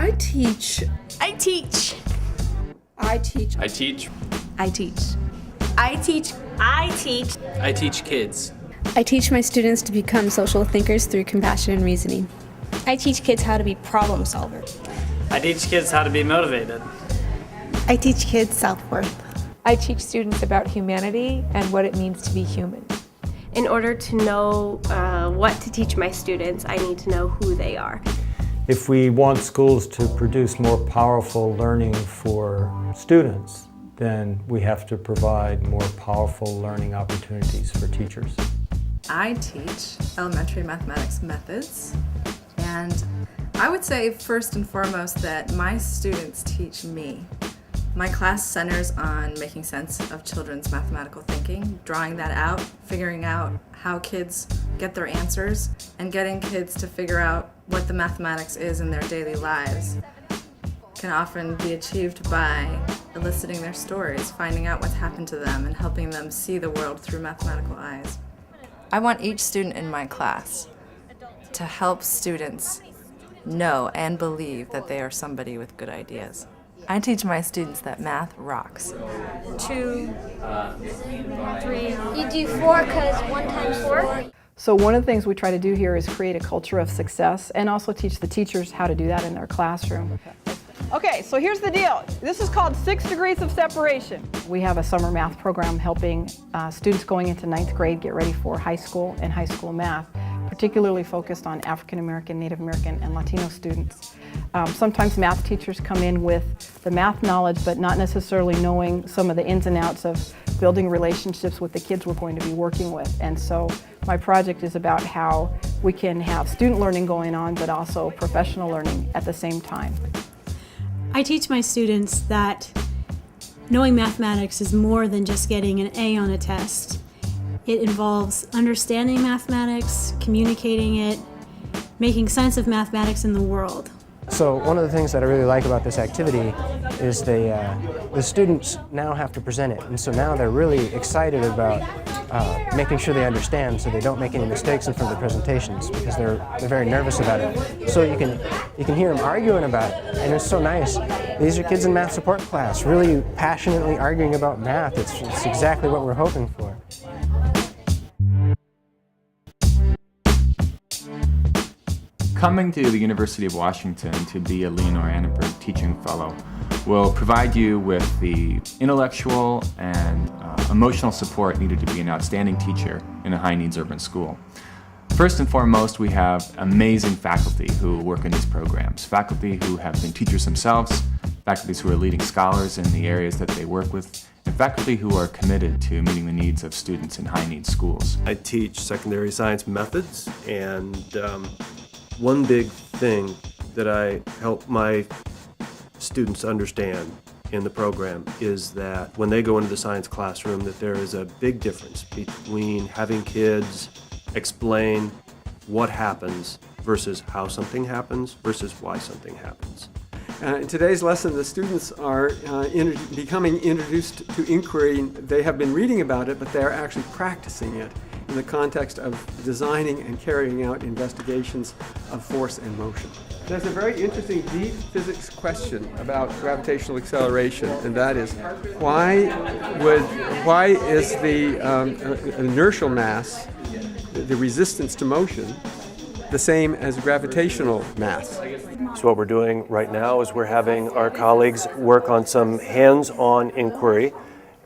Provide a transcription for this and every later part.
I teach. I teach. I teach. I teach. I teach. I teach. I teach. I teach kids. I teach my students to become social thinkers through compassion and reasoning. I teach kids how to be problem solvers. I teach kids how to be motivated. I teach kids self-worth. I teach students about humanity and what it means to be human. In order to know what to teach my students, I need to know who they are. If we want schools to produce more powerful learning for students, then we have to provide more powerful learning opportunities for teachers. I teach elementary mathematics methods, and I would say first and foremost that my students teach me. My class centers on making sense of children's mathematical thinking, drawing that out, figuring out how kids get their answers, and getting kids to figure out what the mathematics is in their daily lives. Can often be achieved by eliciting their stories, finding out what's happened to them, and helping them see the world through mathematical eyes. I want each student in my class to help students know and believe that they are somebody with good ideas. I teach my students that math rocks. 2, 3. You do 4 because 1 times 4. So one of the things we try to do here is create a culture of success and also teach the teachers how to do that in their classroom. Okay, so here's the deal. This is called 6 degrees of separation. We have a summer math program helping students going into 9th grade get ready for high school and high school math, particularly focused on African American, Native American, and Latino students. Sometimes math teachers come in with the math knowledge, but not necessarily knowing some of the ins and outs of building relationships with the kids we're going to be working with. And so my project is about how we can have student learning going on, but also professional learning at the same time. I teach my students that knowing mathematics is more than just getting an A on a test. It involves understanding mathematics, communicating it, making sense of mathematics in the world. So one of the things that I really like about this activity is the students now have to present it, and so now they're really excited about making sure they understand so they don't make any mistakes in front of the presentations because they're very nervous about it. So you can hear them arguing about it, and it's so nice. These are kids in math support class really passionately arguing about math. It's exactly what we're hoping for. Coming to the University of Washington to be a Leonore Annenberg Teaching Fellow will provide you with the intellectual and emotional support needed to be an outstanding teacher in a high-needs urban school. First and foremost, we have amazing faculty who work in these programs, faculty who have been teachers themselves, faculty who are leading scholars in the areas that they work with, and faculty who are committed to meeting the needs of students in high-needs schools. I teach secondary science methods, and one big thing that I help my students understand in the program is that when they go into the science classroom that there is a big difference between having kids explain what happens versus how something happens versus why something happens. In today's lesson, the students are becoming introduced to inquiry. They have been reading about it, but they are actually practicing it in the context of designing and carrying out investigations of force and motion. There's a very interesting deep physics question about gravitational acceleration, and that is why is the inertial mass, the resistance to motion, the same as gravitational mass? So what we're doing right now is we're having our colleagues work on some hands-on inquiry,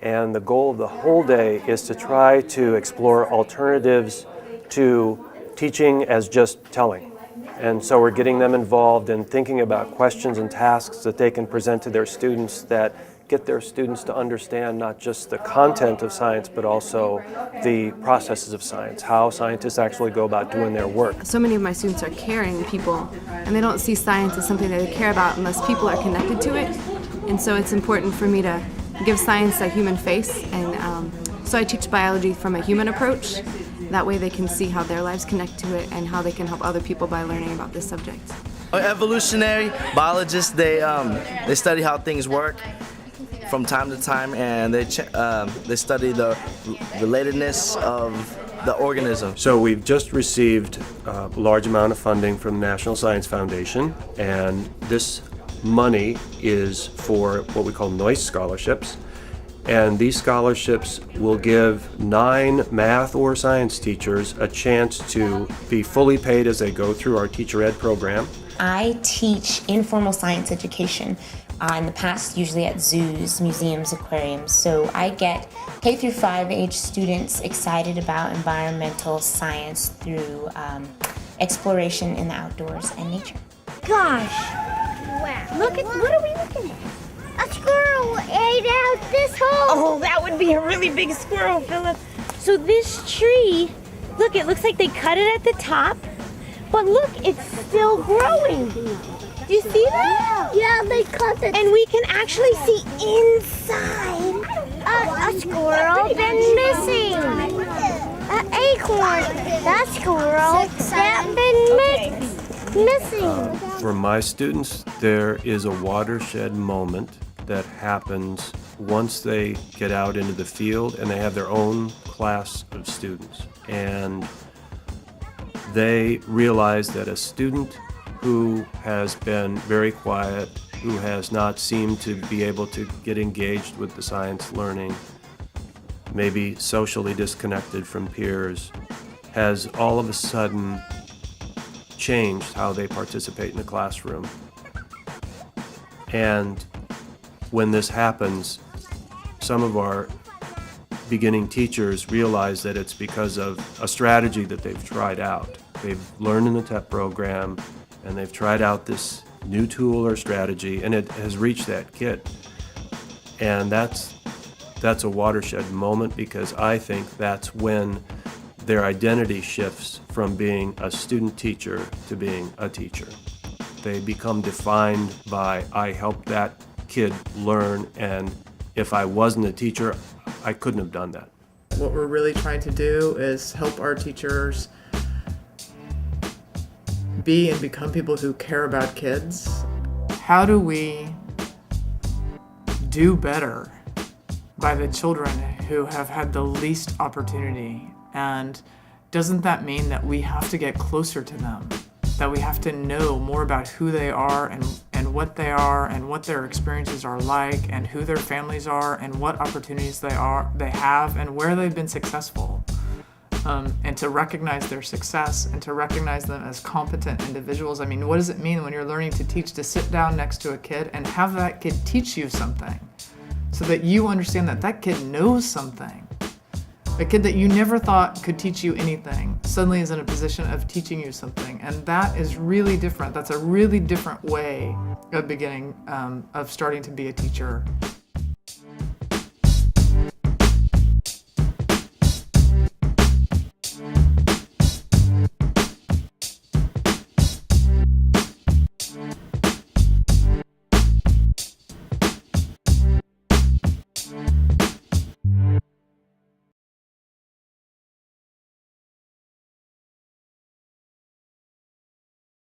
and the goal of the whole day is to try to explore alternatives to teaching as just telling. And so we're getting them involved in thinking about questions and tasks that they can present to their students that get their students to understand not just the content of science, but also the processes of science, how scientists actually go about doing their work. So many of my students are caring people, and they don't see science as something that they care about unless people are connected to it. And so it's important for me to give science a human face, and so I teach biology from a human approach. That way they can see how their lives connect to it and how they can help other people by learning about this subject. Evolutionary biologists, they study how things work from time to time, and they study the relatedness of the organism. So we've just received a large amount of funding from the National Science Foundation, and this money is for what we call NOICE scholarships. And these scholarships will give 9 math or science teachers a chance to be fully paid as they go through our teacher ed program. I teach informal science education. In the past, usually at zoos, museums, aquariums. So I get K through 5 age students excited about environmental science through exploration in the outdoors and nature. Gosh! Wow. Look at, what are we looking at? A squirrel ate out this hole! Oh, that would be a really big squirrel, Philip. So this tree, look, it looks like they cut it at the top, but look, it's still growing. Do you see that? Yeah, they cut it. And we can actually see inside. A squirrel been missing. An acorn. That squirrel that been missing. For my students, there is a watershed moment that happens once they get out into the field and they have their own class of students. And they realize that a student who has been very quiet, who has not seemed to be able to get engaged with the science learning, maybe socially disconnected from peers, has all of a sudden changed how they participate in the classroom. And when this happens, some of our beginning teachers realize that it's because of a strategy that they've tried out. They've learned in the TEP program, and they've tried out this new tool or strategy, and it has reached that kid. And that's a watershed moment, because I think that's when their identity shifts from being a student teacher to being a teacher. They become defined by, I helped that kid learn, and if I wasn't a teacher, I couldn't have done that. What we're really trying to do is help our teachers be and become people who care about kids. How do we do better by the children who have had the least opportunity? And doesn't that mean that we have to get closer to them? That we have to know more about who they are and what they are and what their experiences are like and who their families are and what opportunities they have and where they've been successful. And to recognize their success and to recognize them as competent individuals. I mean, what does it mean when you're learning to teach to sit down next to a kid and have that kid teach you something so that you understand that that kid knows something? A kid that you never thought could teach you anything suddenly is in a position of teaching you something. And that is really different. That's a really different way of beginning, of starting to be a teacher.